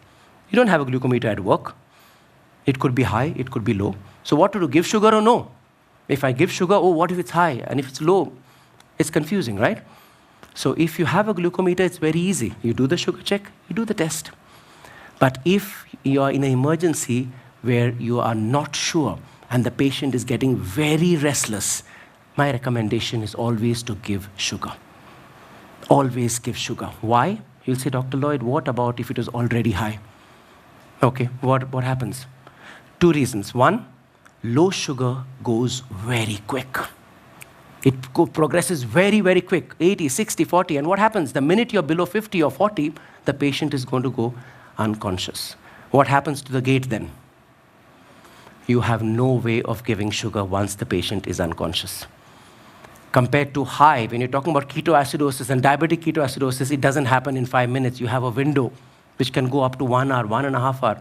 You don't have a glucometer at work. It could be high, it could be low. So what to do? Give sugar or no? If I give sugar, oh, what if it's high? And if it's low, it's confusing, right? So if you have a glucometer, it's very easy. You do the sugar check, you do the test. But if you are in an emergency where you are not sure and the patient is getting very restless, my recommendation is always to give sugar. Always give sugar. Why? You'll say, Dr. Lloyd, what about if it is already high? Okay, what happens? 2 reasons. 1, low sugar goes very quick. It progresses very, very quick, 80, 60, 40. And what happens? The minute you're below 50 or 40, the patient is going to go unconscious. What happens to the gate then? You have no way of giving sugar once the patient is unconscious. Compared to high, when you're talking about ketoacidosis and diabetic ketoacidosis, it doesn't happen in 5 minutes. You have a window which can go up to 1 hour, 1.5 hours.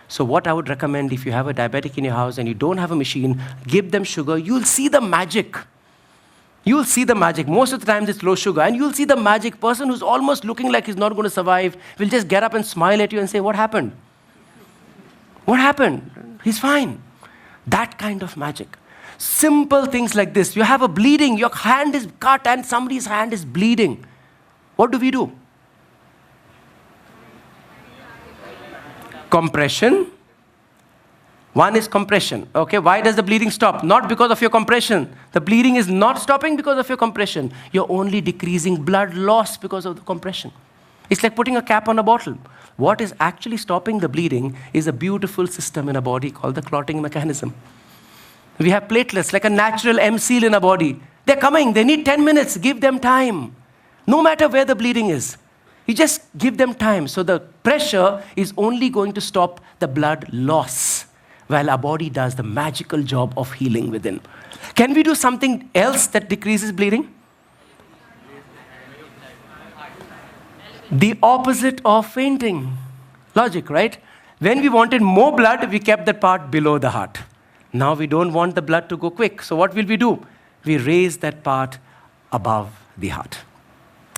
So what I would recommend, if you have a diabetic in your house and you don't have a machine, give them sugar. You'll see the magic. You'll see the magic. Most of the times it's low sugar. And you'll see the magic person who's almost looking like he's not going to survive will just get up and smile at you and say, what happened? What happened? He's fine. That kind of magic. Simple things like this. You have a bleeding, your hand is cut and somebody's hand is bleeding. What do? Compression. One is compression. Okay, why does the bleeding stop? Not because of your compression. The bleeding is not stopping because of your compression. You're only decreasing blood loss because of the compression. It's like putting a cap on a bottle. What is actually stopping the bleeding is a beautiful system in a body called the clotting mechanism. We have platelets, like a natural M-seal in a body. They're coming, they need 10 minutes, give them time. No matter where the bleeding is. You just give them time. So the pressure is only going to stop the blood loss, while our body does the magical job of healing within. Can we do something else that decreases bleeding? The opposite of fainting. Logic, right? When we wanted more blood, we kept that part below the heart. Now we don't want the blood to go quick. So what will we do? We raise that part above the heart.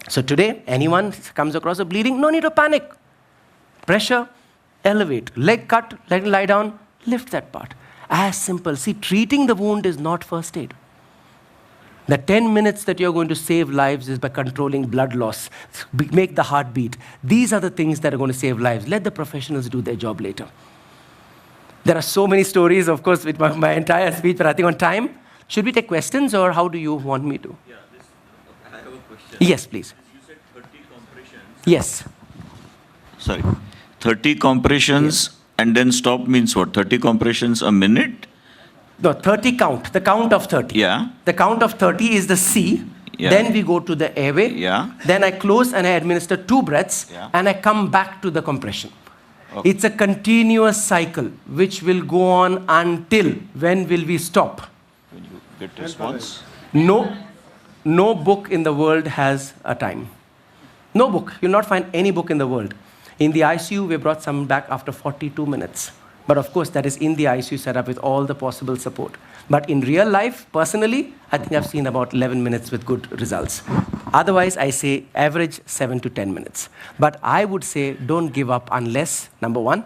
So today, anyone comes across a bleeding, no need to panic. Pressure, elevate. Leg cut, let it lie down, lift that part. As simple. See, treating the wound is not first aid. The 10 minutes that you're going to save lives is by controlling blood loss, make the heart beat. These are the things that are going to save lives. Let the professionals do their job later. There are so many stories, of course, with my entire speech, but I think on time. Should we take questions or how do you want me to? Yeah, I have a question. Yes, please. You said 30 compressions. Yes. Sorry. 30 compressions and then stop means what? 30 compressions a minute? No, 30 count, the count of 30. Yeah. The count of 30 is the C. Yeah. Then we go to the airway. Yeah. Then I close and I administer 2 breaths. Yeah. And I come back to the compression. Okay. It's a continuous cycle which will go on until when will we stop? When you get response? No book in the world has a time. No book. You'll not find any book in the world. In the ICU, we brought some back after 42 minutes. But of course, that is in the ICU setup with all the possible support. But in real life, personally, I think I've seen about 11 minutes with good results. Otherwise, I say average 7 to 10 minutes. But I would say don't give up unless, number one,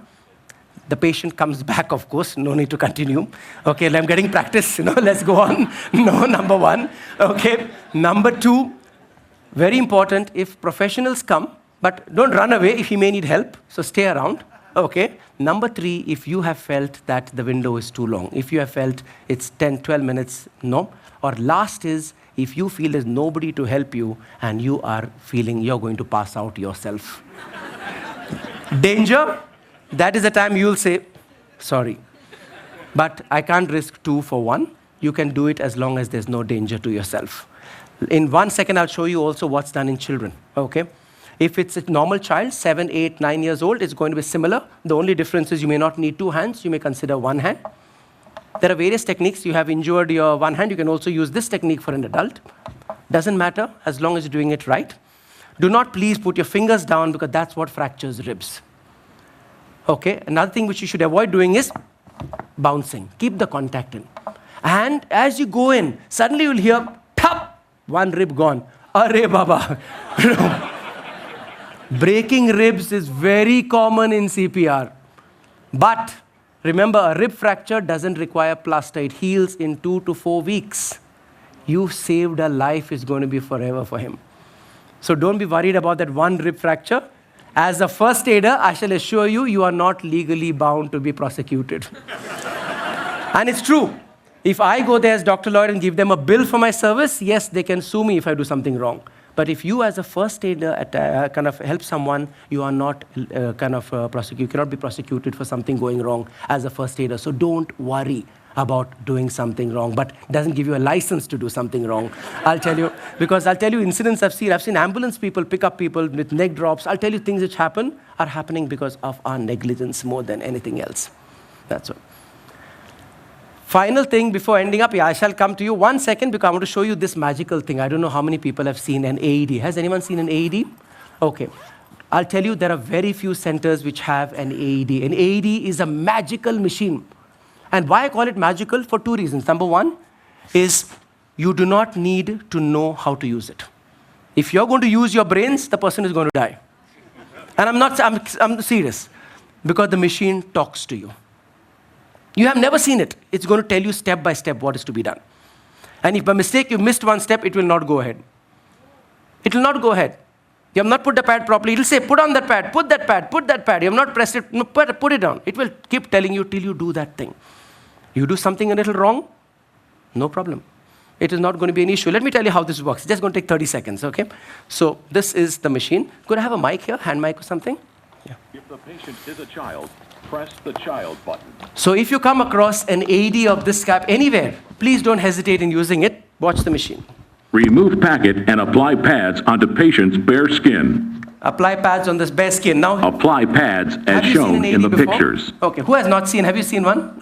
the patient comes back, of course, no need to continue. Okay, I'm getting practice, let's go on. No, number one. Okay, number two, very important, if professionals come, but don't run away if you may need help, so stay around. Okay. Number three, if you have felt that the window is too long, if you have felt it's 10, 12 minutes, no. Or last is, if you feel there's nobody to help you and you are feeling you're going to pass out yourself. Danger, that is the time you'll say, sorry, but I can't risk 2 for 1. You can do it as long as there's no danger to yourself. In 1 second, I'll show you also what's done in children, okay? If it's a normal child, 7, 8, 9 years old, it's going to be similar. The only difference is you may not need 2 hands. You may consider 1 hand. There are various techniques. You have injured your 1 hand. You can also use this technique for an adult. Doesn't matter as long as you're doing it right. Do not please put your fingers down because that's what fractures ribs. Okay, another thing which you should avoid doing is bouncing. Keep the contact in. And as you go in, suddenly you'll hear, pop, 1 rib gone. Arre Baba. Breaking ribs is very common in CPR. But remember, a rib fracture doesn't require plaster. It heals in 2 to 4 weeks. You saved a life, is going to be forever for him. So don't be worried about that 1 rib fracture. As a first aider, I shall assure you, you are not legally bound to be prosecuted. And it's true. If I go there as Dr. Llyod and give them a bill for my service, yes, they can sue me if I do something wrong. But if you as a first aider kind of help someone, you are not you cannot be prosecuted for something going wrong as a first aider. So don't worry about doing something wrong, but it doesn't give you a license to do something wrong. I'll tell you, because I'll tell you incidents I've seen ambulance people pick up people with neck drops. I'll tell you things which are happening because of our negligence more than anything else. That's all. Final thing before ending up, I shall come to you 1 second because I want to show you this magical thing. I don't know how many people have seen an AED. Has anyone seen an AED? Okay. I'll tell you there are very few centers which have an AED. An AED is a magical machine. And why I call it magical? For 2 reasons. Number one is you do not need to know how to use it. If you're going to use your brains, the person is going to die. And I'm serious, because the machine talks to you. You have never seen it. It's going to tell you step by step what is to be done. And if by mistake you missed one step, it will not go ahead. It will not go ahead. You have not put the pad properly. It will say, put on that pad, put that pad, put that pad. You have not pressed it, no, put it down. It will keep telling you till you do that thing. You do something a little wrong, no problem. It is not going to be an issue. Let me tell you how this works. It's just going to take 30 seconds, okay? So this is the machine. Could I have a mic here, hand mic or something? Yeah. If the patient is a child, press the child button. So if you come across an AED of this type anywhere, please don't hesitate in using it. Watch the machine. Remove packet and apply pads onto patient's bare skin. Apply pads on this bare skin. Now, Apply pads have as you seen shown an in the AED before? pictures. Okay, who has not seen? Have you seen one?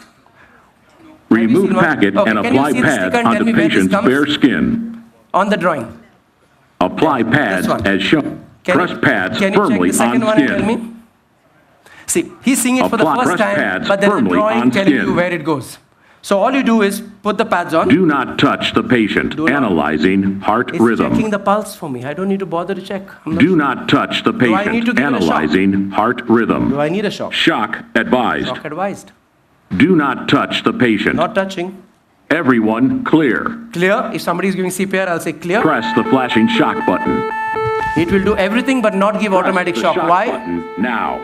Remove seen one? packet Okay, and can you apply see the pads sticker and tell onto me where this patient's comes? bare skin. On the drawing. Apply pads one. as shown. Press pads can you check firmly the second on one and tell skin. me? See, he's seeing it for the Apply first press time, pads but there's a firmly drawing on telling you skin. where it goes. So all you do is put the pads on. Do not touch the patient. Do not. Analyzing heart It's rhythm. checking the pulse for me. I don't need to bother to check. I'm not Do sure. not touch the I need to patient. give it a shock? Analyzing heart rhythm. Do I need a shock? Shock advised. Shock advised. Do not touch the patient. Not touching. Everyone clear. Clear. If somebody is giving CPR, I'll say clear. Press the flashing shock button. It will do everything but not give automatic Press the shock. Why? button now.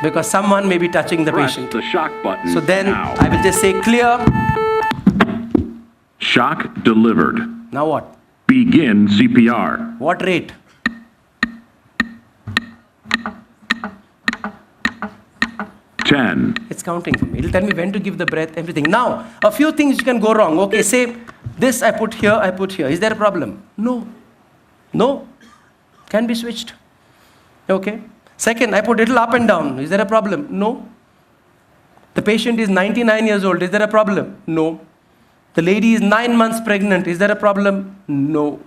Because someone may be touching the Press patient. the shock button So then now. I will just say clear. Shock delivered. Now what? Begin CPR. What rate? It's counting for me. It'll tell me when to give the breath, everything. Now, a few things can go wrong. Okay, say this I put here, I put here. Is there a problem? No. No. Can be switched. Okay. Second, I put little up and down. Is there a problem? No. The patient is 99 years old. Is there a problem? No. The lady is 9 months pregnant. Is there a problem? No.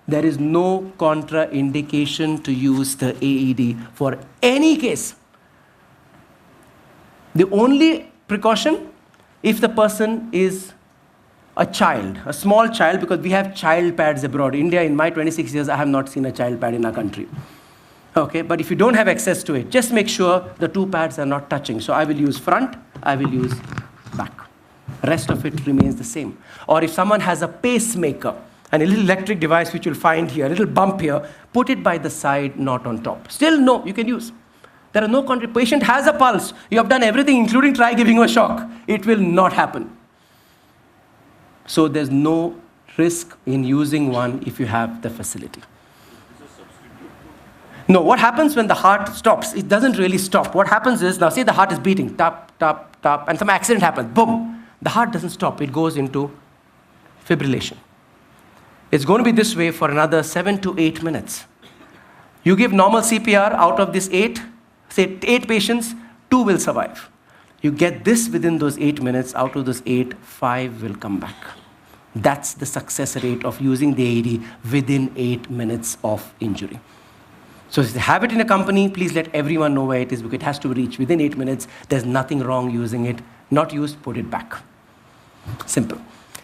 There is no contraindication to use the AED for any case. The only precaution, if the person is a child, a small child, because we have child pads abroad. India, in my 26 years, I have not seen a child pad in our country. Okay, but if you don't have access to it, just make sure the two pads are not touching. So I will use front, I will use back. Rest of it remains the same. Or if someone has a pacemaker, and a little electric device which you'll find here, a little bump here, put it by the side, not on top. Still, no, you can use. There are no patient has a pulse. You have done everything, including try giving a shock. It will not happen. So there's no risk in using one if you have the facility. No, what happens when the heart stops? It doesn't really stop. What happens is, now say the heart is beating, tap, tap, tap, and some accident happens, boom. The heart doesn't stop. It goes into fibrillation. It's going to be this way for another 7 to 8 minutes. You give normal CPR, out of this 8, say 8 patients, 2 will survive. You get this within those 8 minutes, out of those 8, 5 will come back. That's the success rate of using the AED within 8 minutes of injury. So if you have it in a company, please let everyone know where it is, because it has to reach within 8 minutes. There's nothing wrong using it. Not used, put it back. Simple.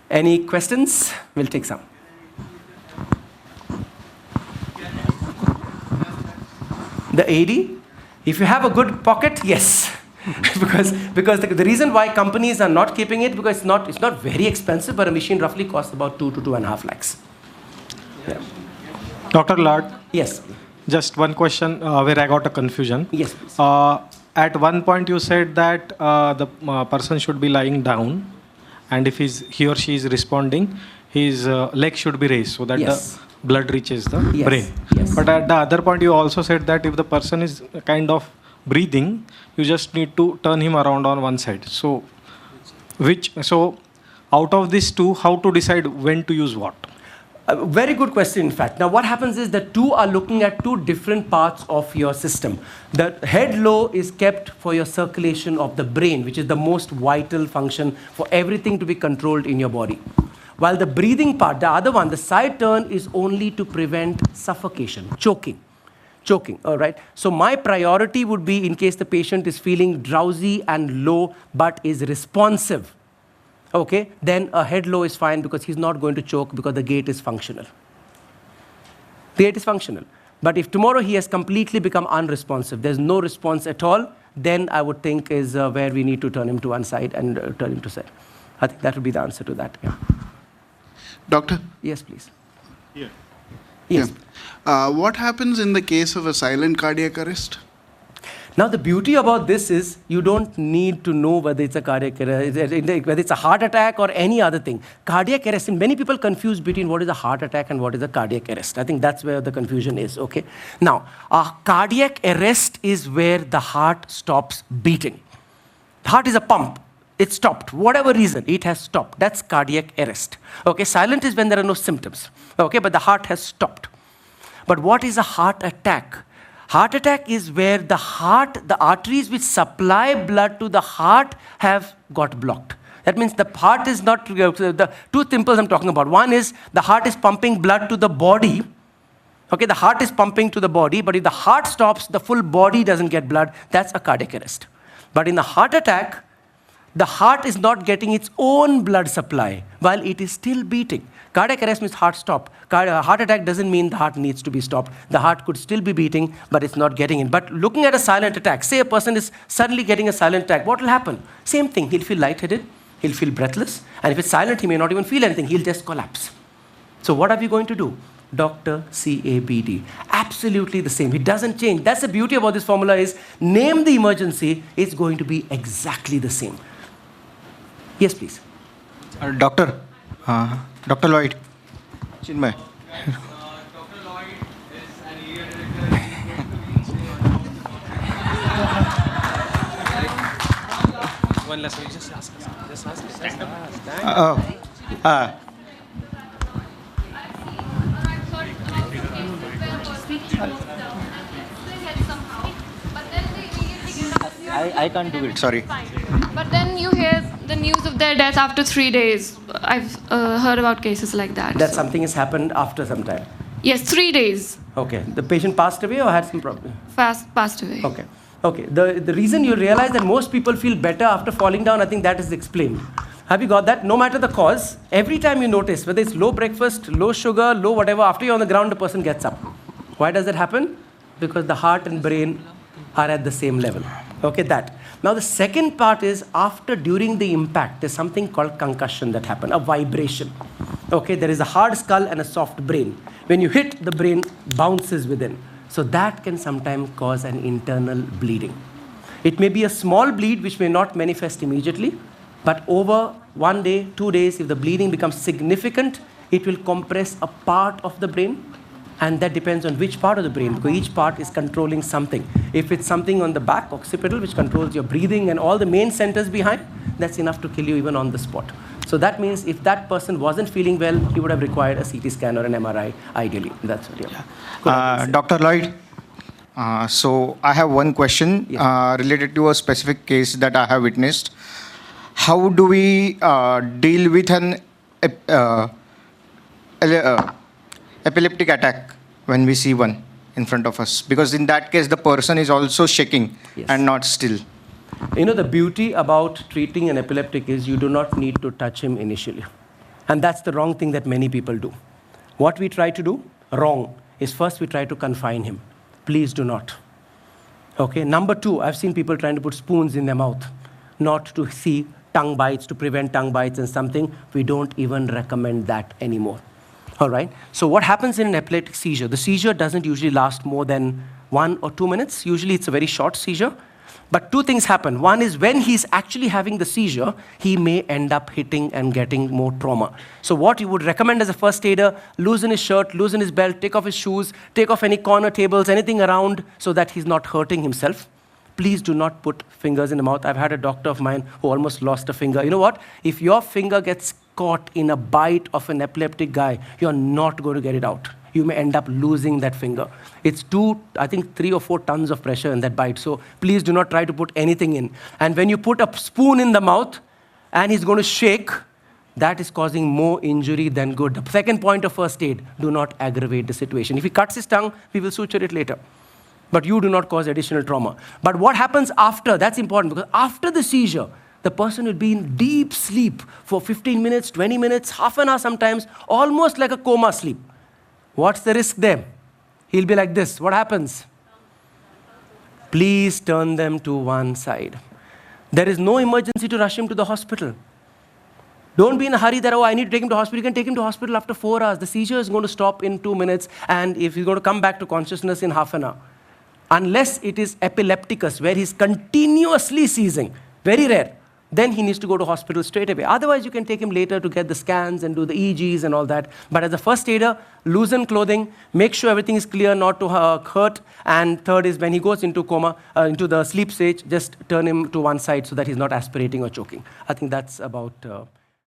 Any questions? We'll take some. The AED, if you have a good pocket, yes. because the reason why companies are not keeping it, because it's not very expensive, but a machine roughly costs about 2 to 2.5 lakhs. Yeah. Dr. Llyod, Yes. just one question where I got a confusion. Yes, please. At one point you said that the person should be lying down, and if he or she is responding, his leg should be raised so that Yes. the blood reaches the Yes, brain. yes. But at the other point you also said that if the person is kind of breathing, you just need to turn him around on one side. So out of these two, how to decide when to use what? A very good question, in fact. Now, what happens is the two are looking at two different parts of your system. The head low is kept for your circulation of the brain, which is the most vital function for everything to be controlled in your body. While the breathing part, the other one, the side turn, is only to prevent suffocation, choking, all right? So my priority would be in case the patient is feeling drowsy and low, but is responsive. okay, then a head low is fine because he's not going to choke because the gait is functional. The gait is functional. But if tomorrow he has completely become unresponsive, there's no response at all, then I would think is where we need to turn him to one side and turn him to side. I think that would be the answer to that. Yeah. Doctor? Yes, please. Yeah. Yes. Yeah. What happens in the case of a silent cardiac arrest? Now, the beauty about this is you don't need to know whether it's a cardiac arrest, whether it's a heart attack or any other thing. Cardiac arrest, and many people confuse between what is a heart attack and what is a cardiac arrest. I think that's where the confusion is, okay? Now, a cardiac arrest is where the heart stops beating. The heart is a pump. It stopped. Whatever reason, it has stopped. That's cardiac arrest. Okay, silent is when there are no symptoms. Okay, but the heart has stopped. But what is a heart attack? Heart attack is where the arteries which supply blood to the heart have got blocked. That means the heart is not, the two impulses I'm talking about. One is the heart is pumping blood to the body. Okay, the heart is pumping to the body, but if the heart stops, the full body doesn't get blood. That's a cardiac arrest. But in the heart attack, the heart is not getting its own blood supply while it is still beating. Cardiac arrest means heart stop. Heart attack doesn't mean the heart needs to be stopped. The heart could still be beating, but it's not getting in. But looking at a silent attack, say a person is suddenly getting a silent attack, what will happen? Same thing, he'll feel lightheaded, he'll feel breathless, and if it's silent, he may not even feel anything, he'll just collapse. So what are we going to do? Dr. CABD. Absolutely the same. It doesn't change. That's the beauty about this formula is, name the emergency, it's going to be exactly the same. Yes, please. Doctor Llyod. Chinmay. Dr. Llyod is an One lesson, just ask. Stand up. I can't do it, sorry. But then you hear the news of their death after 3 days. I've heard about cases like that. That something has happened after some time. Yes, 3 days. Okay. The patient passed away or had some problem? Passed away. Okay. Okay. The reason you realize that most people feel better after falling down, I think that is explained. Have you got that? No matter the cause, every time you notice, whether it's low breakfast, low sugar, low whatever, after you're on the ground, the person gets up. Why does that happen? Because the heart and brain are at the same level. Okay, that. Now the second part is during the impact, there's something called concussion that happens, a vibration. Okay, there is a hard skull and a soft brain. When you hit, the brain bounces within. So that can sometimes cause an internal bleeding. It may be a small bleed which may not manifest immediately, but over 1 day, 2 days, if the bleeding becomes significant, it will compress a part of the brain. And that depends on which part of the brain, because each part is controlling something. If it's something on the back, occipital, which controls your breathing and all the main centers behind, that's enough to kill you even on the spot. So that means if that person wasn't feeling well, he would have required a CT scan or an MRI, ideally. That's what, yeah. Dr. Llyod, so I have one question related to a specific case that I have witnessed. How do we deal with an epileptic attack when we see one in front of us? Because in that case, the person is also shaking and not still. You know, the beauty about treating an epileptic is you do not need to touch him initially. And that's the wrong thing that many people do. What we try to do, wrong, is first we try to confine him. Please do not. Okay, number two, I've seen people trying to put spoons in their mouth, not to see tongue bites, to prevent tongue bites and something. We don't even recommend that anymore. All right. So what happens in an epileptic seizure? The seizure doesn't usually last more than 1 or 2 minutes. Usually it's a very short seizure. But two things happen. One is when he's actually having the seizure, he may end up hitting and getting more trauma. So what you would recommend as a first aider, loosen his shirt, loosen his belt, take off his shoes, take off any corner tables, anything around so that he's not hurting himself. Please do not put fingers in the mouth. I've had a doctor of mine who almost lost a finger. You know what? If your finger gets caught in a bite of an epileptic guy, you're not going to get it out. You may end up losing that finger. It's 3 or 4 tons of pressure in that bite. So please do not try to put anything in. And when you put a spoon in the mouth and he's going to shake, that is causing more injury than good. The second point of first aid, do not aggravate the situation. If he cuts his tongue, we will suture it later. But you do not cause additional trauma. But what happens after, that's important, because after the seizure, the person will be in deep sleep for 15 minutes, 20 minutes, half an hour sometimes, almost like a coma sleep. What's the risk there? He'll be like this. What happens? Please turn them to one side. There is no emergency to rush him to the hospital. Don't be in a hurry that, oh, I need to take him to hospital. You can take him to hospital after 4 hours. The seizure is going to stop in 2 minutes, and if he's going to come back to consciousness in half an hour. Unless it is epilepticus, where he's continuously seizing, very rare, then he needs to go to hospital straight away. Otherwise, you can take him later to get the scans and do the EEGs and all that. But as a first aider, loosen clothing, make sure everything is clear, not to hurt. And third is when he goes into coma, into the sleep stage, just turn him to one side so that he's not aspirating or choking. I think that's about...